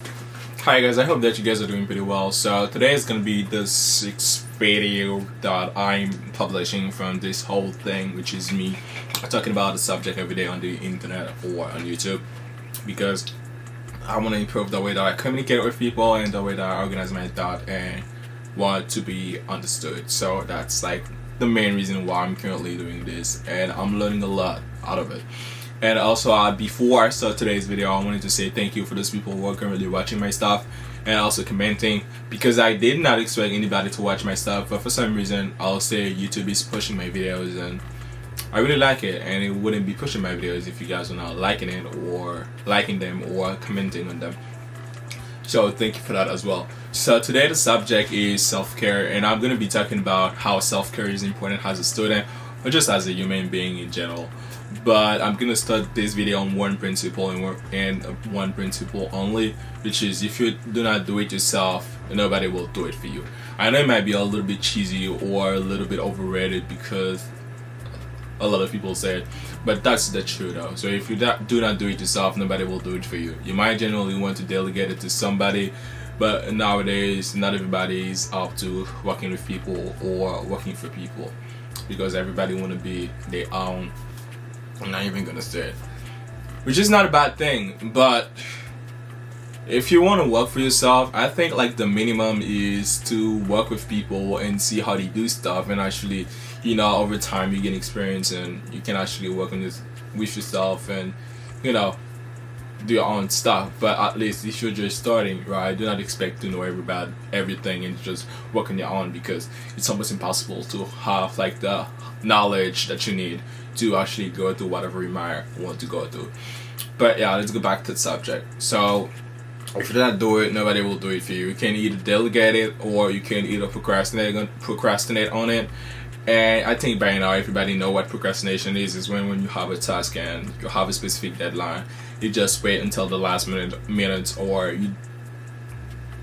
Hi guys, I hope that you guys are doing pretty well. So today is going to be the sixth video that I'm publishing from this whole thing, which is me talking about the subject every day on the internet or on YouTube, because I want to improve the way that I communicate with people and the way that I organize my thought and want to be understood. So that's like the main reason why I'm currently doing this, and I'm learning a lot out of it. And also, before I start today's video, I wanted to say thank you for those people who are currently watching my stuff and also commenting, because I did not expect anybody to watch my stuff, but for some reason I'll say YouTube is pushing my videos and I really like it, and it wouldn't be pushing my videos if you guys are not liking it or liking them or commenting on them. So thank you for that as well. So today the subject is self-care, and I'm going to be talking about how self-care is important as a student or just as a human being in general. But I'm gonna start this video on one principle and one principle only, which is if you do not do it yourself, nobody will do it for you. I know it might be a little bit cheesy or a little bit overrated because a lot of people say it, but that's the truth though. So if you do not do it yourself, nobody will do it for you. You might generally want to delegate it to somebody, but nowadays not everybody is up to working with people or working for people, because everybody want to be their own. I'm not even gonna say it, which is not a bad thing, but if you want to work for yourself, I think like the minimum is to work with people and see how they do stuff, and actually, over time you get experience and you can actually work on this with yourself and do your own stuff. But at least if you're just starting, right, do not expect to know everything and just work on your own, because it's almost impossible to have like the knowledge that you need to actually go through whatever you might want to go through. But yeah, let's go back to the subject. So if you do not do it, nobody will do it for you. You can either delegate it or you can either procrastinate on it. And I think by now everybody know what procrastination is. Is when you have a task and you have a specific deadline, you just wait until the last minute, or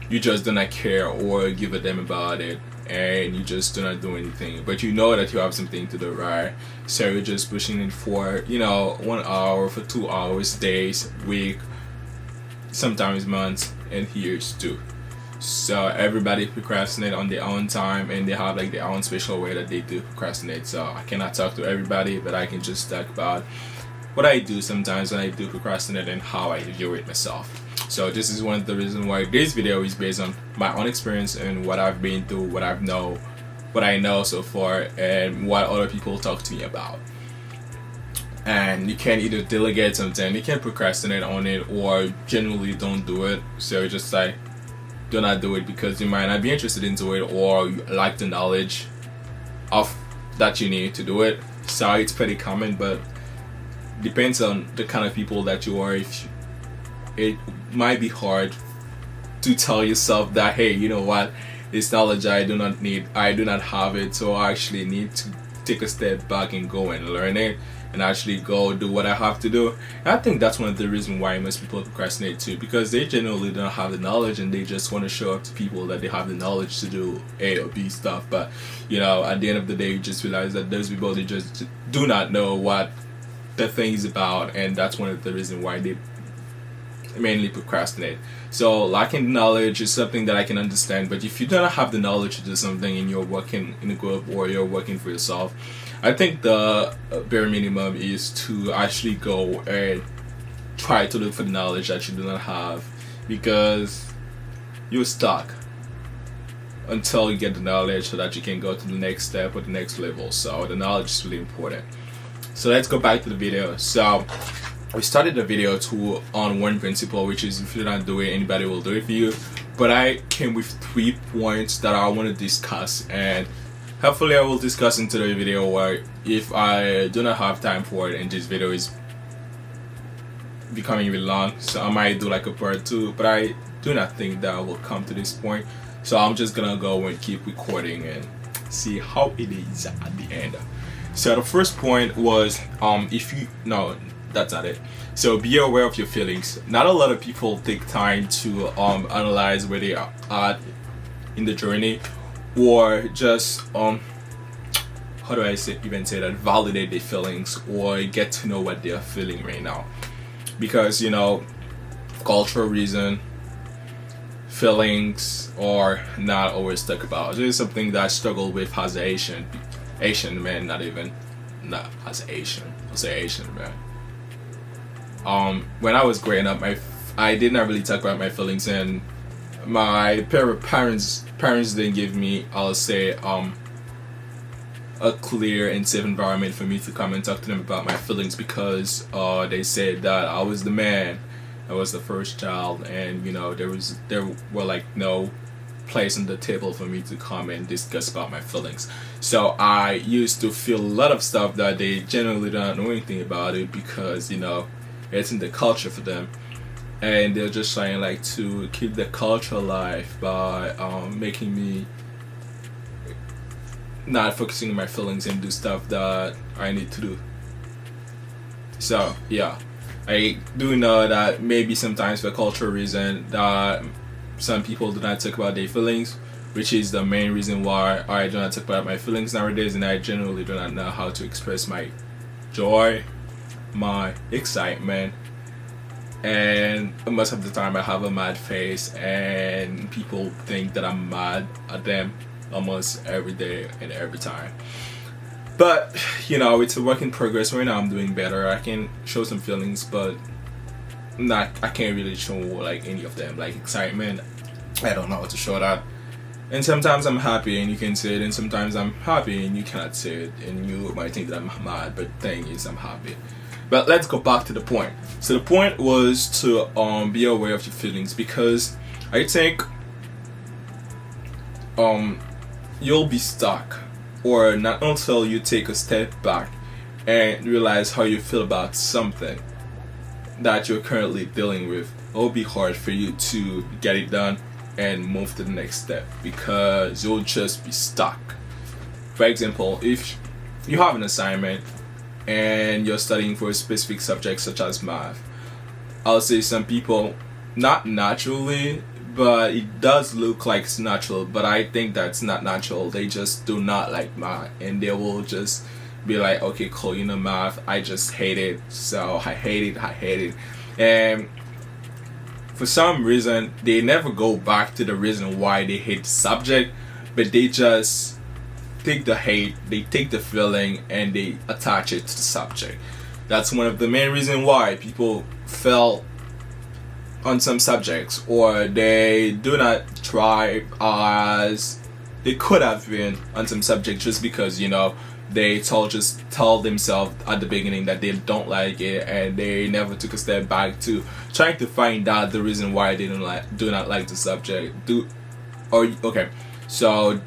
you just do not care or give a damn about it, and you just do not do anything. But you know that you have something to do, right? So you're just pushing it for 1 hour, for 2 hours, days, week, sometimes months, and years too. So everybody procrastinate on their own time, and they have like their own special way that they do procrastinate. So I cannot talk to everybody, but I can just talk about what I do sometimes when I do procrastinate and how I view it myself. So this is one of the reasons why this video is based on my own experience and what I've been through, what I know so far, and what other people talk to me about. And you can either delegate something, you can procrastinate on it, or generally don't do it. So just like, do not do it because you might not be interested into it, or you lack the knowledge of that you need to do it. So it's pretty common, but depends on the kind of people that you are. If it might be hard to tell yourself that, hey, you know what, this knowledge I do not have it, so I actually need to take a step back and go and learn it and actually go do what I have to do. And I think that's one of the reasons why most people procrastinate too, because they generally don't have the knowledge and they just want to show up to people that they have the knowledge to do A or B stuff. But at the end of the day, you just realize that those people, they just do not know what the thing is about, and that's one of the reasons why they mainly procrastinate. So lacking knowledge is something that I can understand, but if you don't have the knowledge to do something and you're working in a group or you're working for yourself, I think the bare minimum is to actually go and try to look for the knowledge that you do not have, because you're stuck until you get the knowledge so that you can go to the next step or the next level. So the knowledge is really important. So let's go back to the video. So we started the video on one principle, which is if you don't do it, anybody will do it for you. But I came with 3 points that I want to discuss, and hopefully I will discuss into the video, where if I do not have time for it and this video is becoming really long, so I might do like a part 2, but I do not think that I will come to this point. So I'm just gonna go and keep recording and see how it is at the end. So the first point was that's not it. So be aware of your feelings. Not a lot of people take time to analyze where they are at in the journey, or just how do I say that, validate their feelings or get to know what they are feeling right now. Because cultural reason, feelings are not always talked about. This is something that I struggle with as Asian man, not as Asian. I'll say Asian man. When I was growing up, I did not really talk about my feelings, and my parents didn't give me, I'll say, a clear and safe environment for me to come and talk to them about my feelings, because they said that I was the man, I was the first child, and there were like no place on the table for me to come and discuss about my feelings. So I used to feel a lot of stuff that they generally don't know anything about it, because it's in the culture for them, and they're just trying like to keep the culture alive by making me not focusing on my feelings and do stuff that I need to do. So yeah, I do know that maybe sometimes for cultural reason that some people do not talk about their feelings, which is the main reason why I do not talk about my feelings nowadays, and I generally do not know how to express my joy, my excitement, and most of the time I have a mad face, and people think that I'm mad at them almost every day and every time. But it's a work in progress. Right now I'm doing better. I can show some feelings, but I can't really show like any of them. Like excitement, I don't know how to show that. And sometimes I'm happy and you can say it, and sometimes I'm happy and you cannot say it, and you might think that I'm mad, but the thing is I'm happy. But let's go back to the point. So the point was to be aware of your feelings, because I think you'll be stuck, or not until you take a step back and realize how you feel about something that you're currently dealing with, it'll be hard for you to get it done and move to the next step, because you'll just be stuck. For example, if you have an assignment and you're studying for a specific subject such as math, I'll say some people, not naturally, but it does look like it's natural, but I think that's not natural. They just do not like math, and they will just be like, okay, cool, math, I just hate it, so I hate it. And for some reason, they never go back to the reason why they hate the subject, but they just take the hate, they take the feeling, and they attach it to the subject. That's one of the main reasons why people fail on some subjects, or they do not try as they could have been on some subjects, just because they just tell themselves at the beginning that they don't like it, and they never took a step back to trying to find out the reason why they do not like the subject. So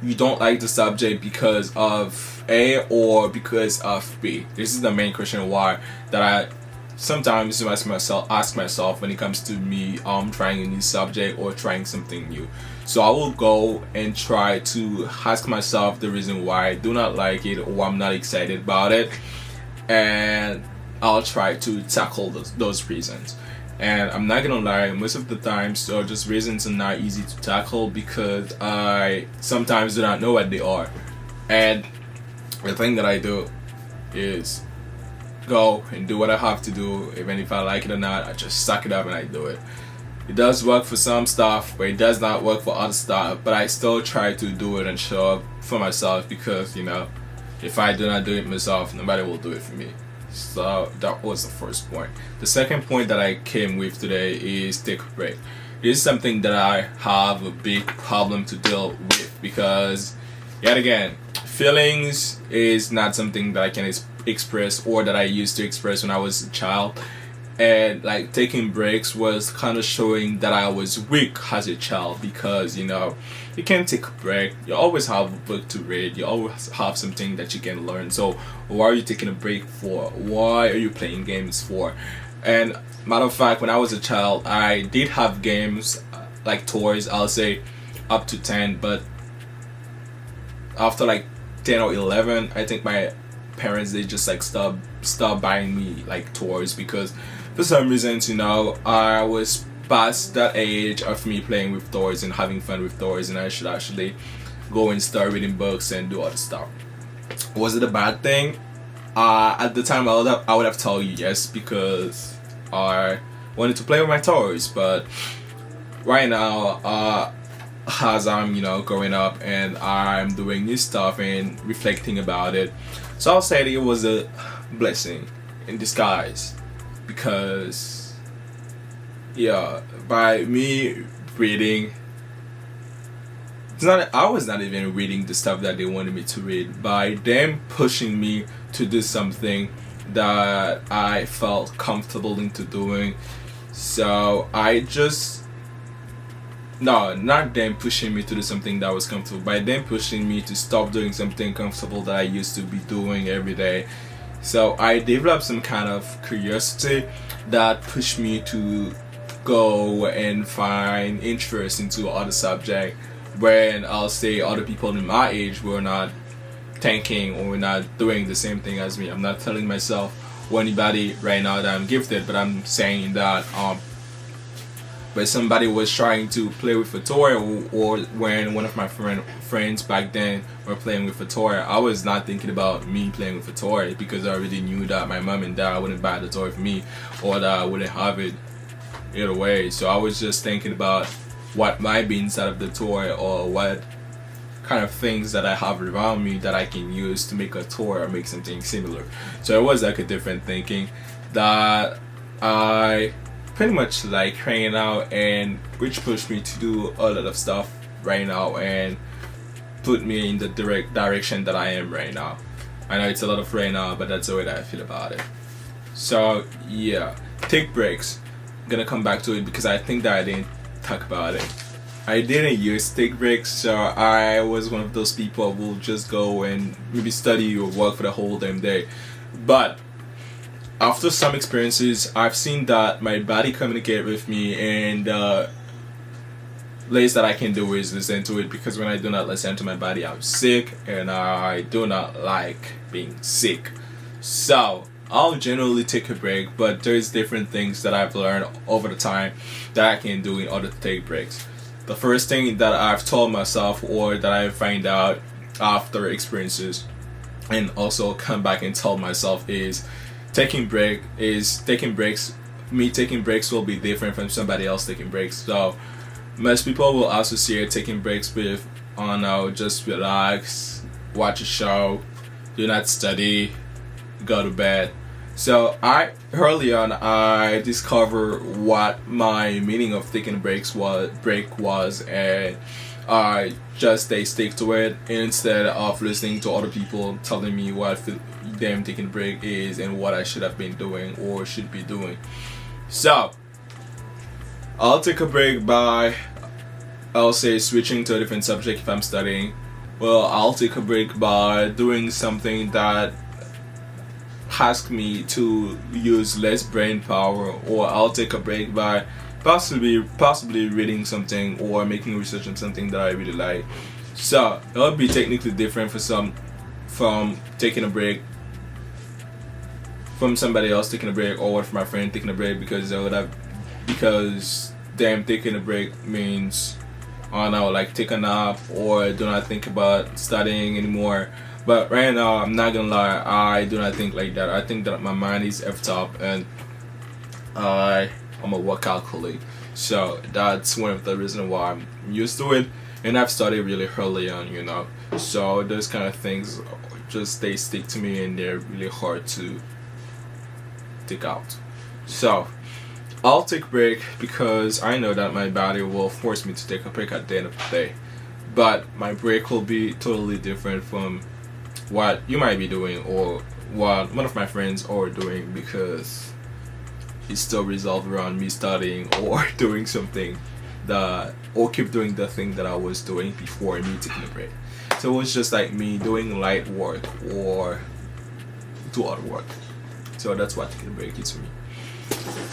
you don't like the subject because of A or because of B? This is the main question why that I sometimes ask myself when it comes to me trying a new subject or trying something new. So I will go and try to ask myself the reason why I do not like it or I'm not excited about it, and I'll try to tackle those reasons. And I'm not gonna lie, most of the times just reasons are not easy to tackle, because I sometimes do not know what they are. And the thing that I do is go and do what I have to do. Even if I like it or not, I just suck it up and I do it. It does work for some stuff, but it does not work for other stuff. But I still try to do it and show up for myself, because if I do not do it myself, nobody will do it for me. So that was the first point. The second point that I came with today is take a break. This is something that I have a big problem to deal with, because yet again, feelings is not something that I can express, or that I used to express when I was a child. And like taking breaks was kind of showing that I was weak as a child, because you can't take a break. You always have a book to read, you always have something that you can learn. So why are you taking a break for? Why are you playing games for? And matter of fact, when I was a child, I did have games like toys, I'll say up to 10, but after like 10 or 11, I think my parents, they just like stop buying me like toys, because for some reasons I was past that age of me playing with toys and having fun with toys, and I should actually go and start reading books and do other stuff. Was it a bad thing? At the time I would have told you yes, because I wanted to play with my toys. But right now, as I'm, growing up and I'm doing new stuff and reflecting about it, so I'll say that it was a blessing in disguise because, yeah, by me reading, I was not even reading the stuff that they wanted me to read. By them pushing me to do something that I felt comfortable into doing, so I just no, not them pushing me to do something that was comfortable. By them pushing me to stop doing something comfortable that I used to be doing every day. So I developed some kind of curiosity that pushed me to go and find interest into other subject when I'll say other people in my age were not thinking or not doing the same thing as me. I'm not telling myself or anybody right now that I'm gifted, but I'm saying that where somebody was trying to play with a toy, or when one of my friends back then were playing with a toy, I was not thinking about me playing with a toy because I already knew that my mom and dad wouldn't buy the toy for me or that I wouldn't have it either way. So I was just thinking about what might be inside of the toy or what kind of things that I have around me that I can use to make a toy or make something similar. So it was like a different thinking that I pretty much like hanging out, and which pushed me to do a lot of stuff right now and put me in the direct direction that I am right now. I know it's a lot of right now, but that's the way that I feel about it. So yeah, take breaks. I'm gonna come back to it because I think that I didn't talk about it. I didn't use take breaks, so I was one of those people who will just go and maybe study or work for the whole damn day. But after some experiences, I've seen that my body communicate with me, and least that I can do is listen to it, because when I do not listen to my body, I'm sick, and I do not like being sick. So I'll generally take a break, but there's different things that I've learned over the time that I can do in order to take breaks. The first thing that I've told myself, or that I find out after experiences, and also come back and tell myself, is taking breaks. Me taking breaks will be different from somebody else taking breaks. So most people will associate taking breaks with, oh no, just relax, watch a show, do not study, go to bed. So early on I discovered what my meaning of taking break was, and I just stick to it instead of listening to other people telling me what them taking a break is and what I should have been doing or should be doing. So I'll take a break by, I'll say, switching to a different subject if I'm studying. Well, I'll take a break by doing something that ask me to use less brain power, or I'll take a break by possibly reading something or making research on something that I really like. So it'll be technically different from taking a break from somebody else taking a break, or from my friend taking a break, because them taking a break means, oh no, like take a nap or do not think about studying anymore. But right now, I'm not gonna lie, I do not think like that. I think that my mind is effed up, and I'm a workout colleague. So that's one of the reasons why I'm used to it, and I've started really early on. So those kind of things they stick to me, and they're really hard to take out. So I'll take a break because I know that my body will force me to take a break at the end of the day. But my break will be totally different from what you might be doing or what one of my friends are doing, because it's still resolved around me studying or doing something or keep doing the thing that I was doing before me taking a break. So it was just like me doing light work or do other work. So that's what taking a break is for me.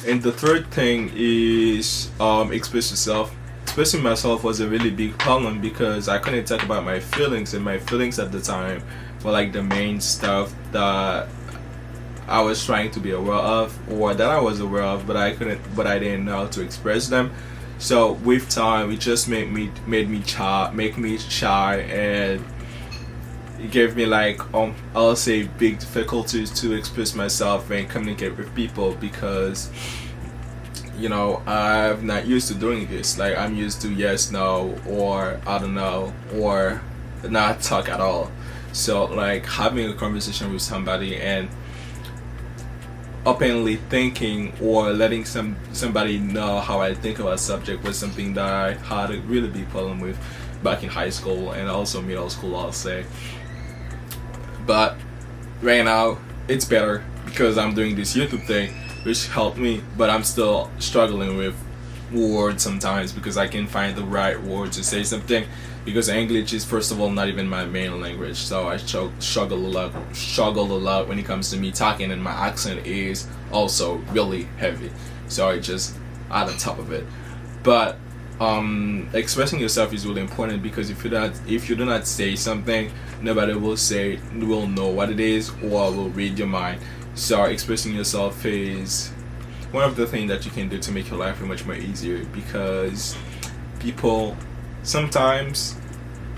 And the third thing is express yourself. Expressing myself was a really big problem because I couldn't talk about my feelings, and my feelings at the time were like the main stuff that I was trying to be aware of, or that I was aware of, but I didn't know how to express them. So with time, it just made me shy, and it gave me like I'll say big difficulties to express myself and communicate with people, because I'm not used to doing this. Like, I'm used to yes, no, or I don't know, or not talk at all. So like having a conversation with somebody and openly thinking or letting somebody know how I think about a subject was something that I had a really big problem with back in high school and also middle school, I'll say. But right now it's better because I'm doing this YouTube thing, which helped me, but I'm still struggling with words sometimes because I can't find the right word to say something, because English is first of all not even my main language, so I struggle a lot when it comes to me talking, and my accent is also really heavy, so I just add on top of it. But expressing yourself is really important, because if you do not say something, nobody will know what it is or will read your mind. So expressing yourself is one of the things that you can do to make your life much more easier, because people sometimes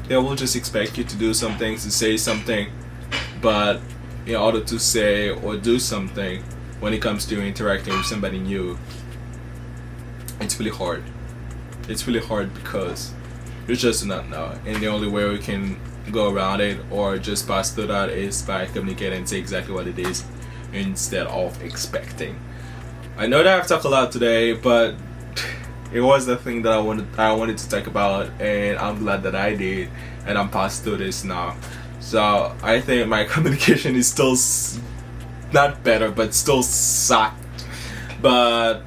they will just expect you to do something, to say something, but in order to say or do something, when it comes to interacting with somebody new, it's really hard. It's really hard because you just do not know, and the only way we can go around it or just pass through that is by communicating and say exactly what it is instead of expecting. I know that I've talked a lot today, but it was the thing that I wanted to talk about, and I'm glad that I did, and I'm past through this now. So I think my communication is still not better, but still sucked. But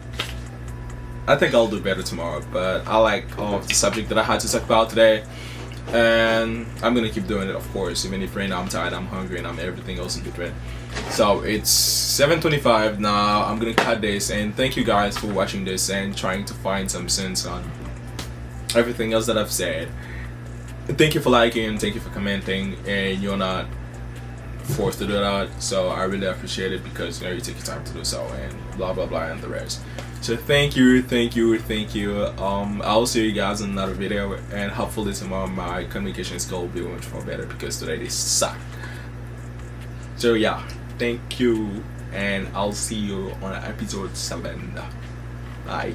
I think I'll do better tomorrow. But I like the subject that I had to talk about today, and I'm gonna keep doing it, of course, even if right now I'm tired, I'm hungry, and I'm everything else in between. So it's 7:25 now. I'm gonna cut this, and thank you guys for watching this and trying to find some sense on everything else that I've said. Thank you for liking, thank you for commenting, and you're not forced to do that, so I really appreciate it, because you take your time to do so, and blah blah blah and the rest. So thank you. I'll see you guys in another video, and hopefully tomorrow my communication skill will be much more better, because today they suck. So yeah, thank you, and I'll see you on episode 7. Bye.